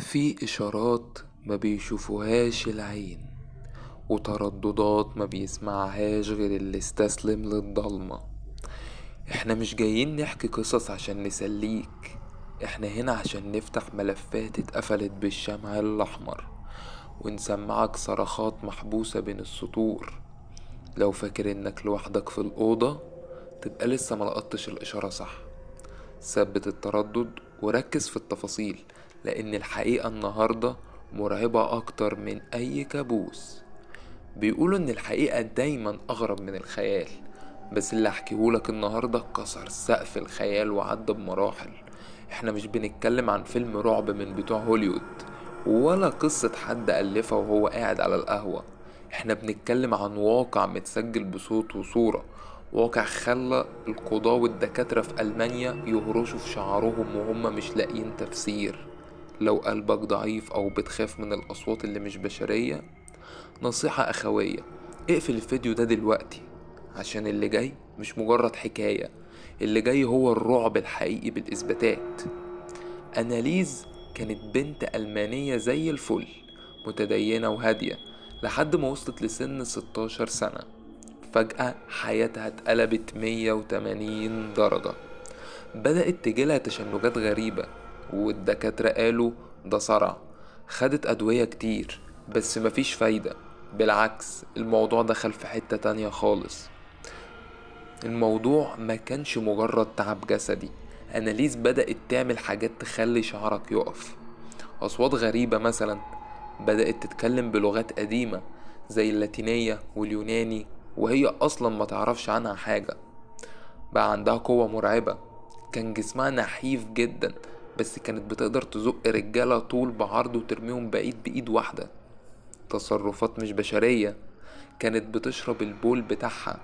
في إشارات ما بيشوفوهاش العين، وترددات ما بيسمعهاش غير اللي استسلم للضلمة. احنا مش جايين نحكي قصص عشان نسليك، احنا هنا عشان نفتح ملفات اتقفلت بالشمع الأحمر، ونسمعك صرخات محبوسة بين السطور. لو فاكر انك لوحدك في الأوضة، تبقى لسه ملقطتش الإشارة صح. ثبت التردد وركز في التفاصيل، لأن الحقيقة النهاردة مرعبة أكتر من أي كابوس. بيقولوا إن الحقيقة دايما أغرب من الخيال، بس اللي هحكيهولك النهاردة كسر سقف الخيال وعدى بمراحل. احنا مش بنتكلم عن فيلم رعب من بتوع هوليوود، ولا قصة حد ألفها وهو قاعد على القهوة. احنا بنتكلم عن واقع متسجل بصوت وصورة، واقع خلى القضاة والدكاترة في ألمانيا يهرشوا في شعرهم وهم مش لاقيين تفسير. لو قلبك ضعيف أو بتخاف من الأصوات اللي مش بشرية، نصيحة أخوية: اقفل الفيديو ده دلوقتي، عشان اللي جاي مش مجرد حكاية، اللي جاي هو الرعب الحقيقي بالإثباتات. أناليز كانت بنت ألمانية زي الفل، متدينة وهادية، لحد ما وصلت لسن 16 سنة. فجأة حياتها اتقلبت 180 درجة. بدأت تجيلها تشنجات غريبة، والدكاترة قالوا ده صرع. خدت أدوية كتير بس مفيش فايدة، بالعكس الموضوع دخل في حتة تانية خالص. الموضوع ما كانش مجرد تعب جسدي، أناليز بدأت تعمل حاجات تخلي شعرك يقف. أصوات غريبة مثلا، بدأت تتكلم بلغات قديمة زي اللاتينية واليوناني، وهي أصلا ما تعرفش عنها حاجة. بقى عندها قوة مرعبة، كان جسمها نحيف جدا، بس كانت بتقدر تزق رجالة طول بعرض وترميهم بعيد بإيد واحدة. تصرفات مش بشرية، كانت بتشرب البول بتاعها،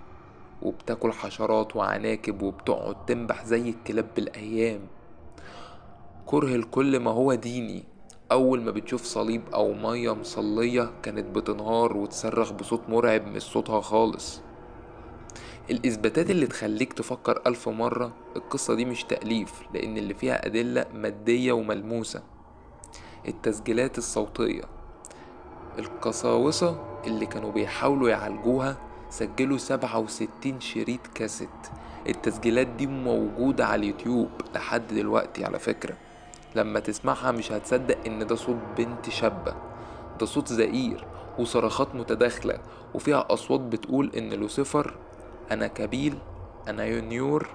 وبتاكل حشرات وعناكب، وبتقعد تنبح زي الكلاب بالأيام. كره لكل ما هو ديني، أول ما بتشوف صليب أو مية مصلية كانت بتنهار وتصرخ بصوت مرعب مش صوتها خالص. الإثباتات اللي تخليك تفكر 1000 مرة القصة دي مش تأليف، لأن اللي فيها أدلة مادية وملموسة. التسجيلات الصوتية، القساوسة اللي كانوا بيحاولوا يعالجوها سجلوا 67 شريط كاسيت. التسجيلات دي موجودة على اليوتيوب لحد دلوقتي على فكرة. لما تسمعها مش هتصدق ان ده صوت بنت شابة، ده صوت زئير وصرخات متداخلة، وفيها أصوات بتقول إن لوسيفر، أنا كابيل، أنا يونيور.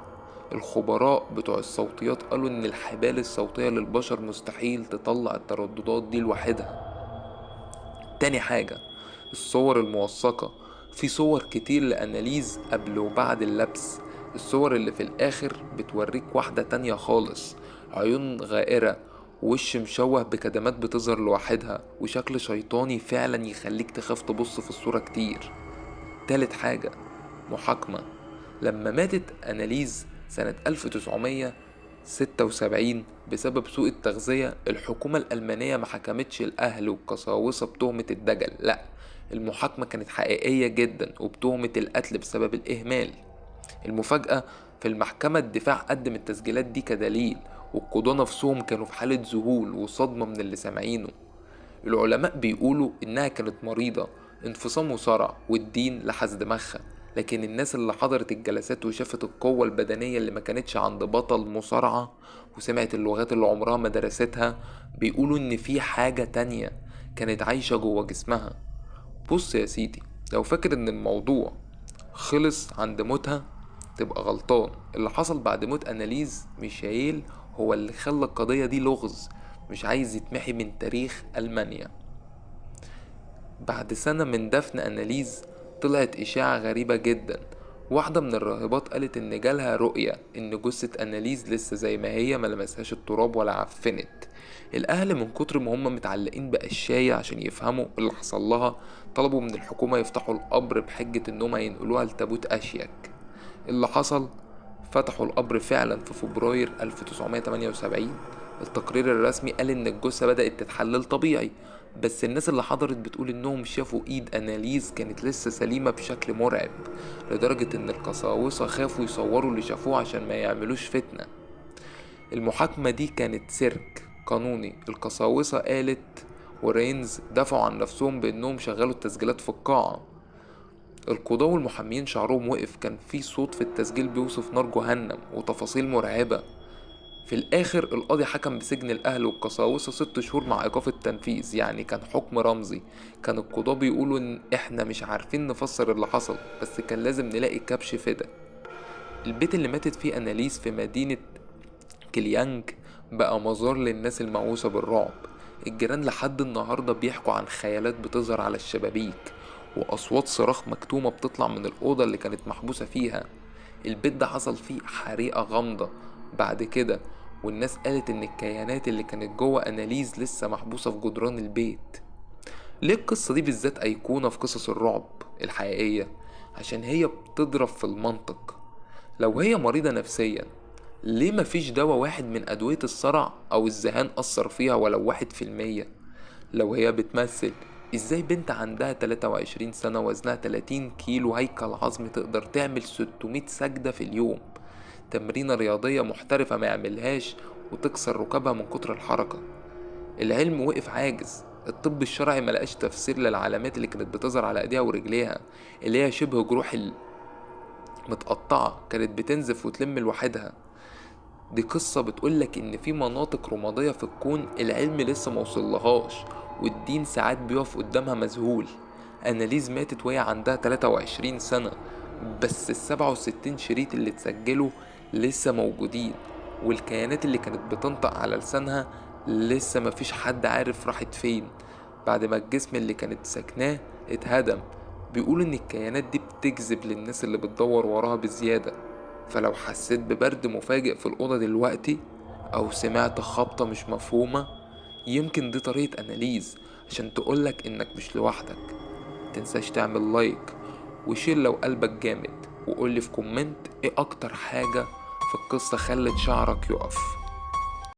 الخبراء بتوع الصوتيات قالوا إن الحبال الصوتية للبشر مستحيل تطلع الترددات دي لوحدها. تاني حاجة، الصور الموثقة. في صور كتير لأناليز قبل وبعد اللبس. الصور اللي في الآخر بتوريك واحدة تانية خالص، عيون غائرة، ووش مشوه بكدمات بتظهر لوحدها، وشكل شيطاني فعلا يخليك تخاف تبص في الصورة كتير. تالت حاجة، محاكمة. لما ماتت أناليز سنة 1976 بسبب سوء التغذية، الحكومة الألمانية ما حكمتش الأهل والقساوسة بتهمة الدجل، لأ، المحاكمة كانت حقيقية جدا وبتهمة القتل بسبب الإهمال. المفاجأة، في المحكمة الدفاع قدم التسجيلات دي كدليل، والقضاة نفسهم كانوا في حالة ذهول وصدمة من اللي سامعينه. العلماء بيقولوا إنها كانت مريضة، انفصام وصرع، والدين لحس دماغها. لكن الناس اللي حضرت الجلسات وشافت القوة البدنية اللي ما كانتش عند بطل مصارعة، وسمعت اللغات اللي عمرها ما درستها، بيقولوا إن في حاجة تانية كانت عايشة جوه جسمها. بص يا سيدي، لو فاكر إن الموضوع خلص عند موتها تبقى غلطان. اللي حصل بعد موت أناليز ميشائيل هو اللي خلى القضية دي لغز مش عايز يتمحي من تاريخ ألمانيا. بعد سنة من دفن أناليز طلعت إشاعة غريبة جدا. واحدة من الراهبات قالت إن جالها رؤية إن جثة أناليز لسه زي ما هي، ملمسهاش التراب ولا عفنت. الأهل من كتر ما هم متعلقين بقشاية عشان يفهموا اللي حصل لها، طلبوا من الحكومة يفتحوا القبر بحجة إنهم هينقلوها لتابوت أشيك. اللي حصل، فتحوا القبر فعلا في فبراير 1978. التقرير الرسمي قال ان الجثة بدأت تتحلل طبيعي، بس الناس اللي حضرت بتقول انهم شافوا ايد اناليز كانت لسه سليمة بشكل مرعب، لدرجة ان القساوسة خافوا يصوروا اللي شافوه عشان ما يعملوش فتنة. المحاكمة دي كانت سيرك، قانوني. القساوسة قالت ورينز دافعوا عن نفسهم بأنهم شغلوا التسجيلات في القاعة. القضاة والمحامين شعرهم وقف، كان في صوت في التسجيل بيوصف نار جهنم وتفاصيل مرعبة. في الآخر القاضي حكم بسجن الأهل والقساوسة 6 شهور مع إيقاف التنفيذ، يعني كان حكم رمزي. كان القضاة بيقولوا إن إحنا مش عارفين نفسر اللي حصل، بس كان لازم نلاقي كبش فدا. البيت اللي ماتت فيه أناليس في مدينة كليانج بقى مزار للناس الموعوثة بالرعب. الجيران لحد النهاردة بيحكوا عن خيالات بتظهر على الشبابيك، وأصوات صراخ مكتومة بتطلع من الأوضة اللي كانت محبوسة فيها. البيت ده حصل فيه حريقة غامضة بعد كده، والناس قالت إن الكيانات اللي كانت جوه أناليز لسه محبوسة في جدران البيت. ليه القصة دي بالذات أيقونة في قصص الرعب الحقيقية؟ عشان هي بتضرب في المنطق. لو هي مريضة نفسيا، ليه مفيش دواء واحد من أدوية الصرع أو الذهان أثر فيها ولو 1%؟ لو هي بتمثل، ازاي بنت عندها 23 سنة وزنها 30 كيلو هيكل عظمي تقدر تعمل 600 سجدة في اليوم؟ تمرينة رياضية محترفة ما يعملهاش وتكسر ركابها من كتر الحركة. العلم وقف عاجز. الطب الشرعي ملقاش تفسير للعلامات اللي كانت بتظهر على ايديها ورجليها، اللي هي شبه جروح متقطعة كانت بتنزف وتلم لوحدها. دي قصة بتقولك إن في مناطق رمادية في الكون العلم لسه موصلهاش، والدين ساعات بيقف قدامها مذهول. أناليز ماتت وهي عندها 23 سنة، بس ال67 شريط اللي اتسجلوا لسه موجودين، والكيانات اللي كانت بتنطق على لسانها لسه مفيش حد عارف راحت فين بعد ما الجسم اللي كانت ساكناه اتهدم. بيقول إن الكيانات دي بتجذب للناس اللي بتدور وراها بزيادة. فلو حسيت ببرد مفاجئ في الأوضة دلوقتي، أو سمعت خبطة مش مفهومة، يمكن دي طريقة أناليز عشان تقولك إنك مش لوحدك. متنساش تعمل لايك وشير لو قلبك جامد، وقولي في كومنت إيه أكتر حاجة في القصة خلت شعرك يقف.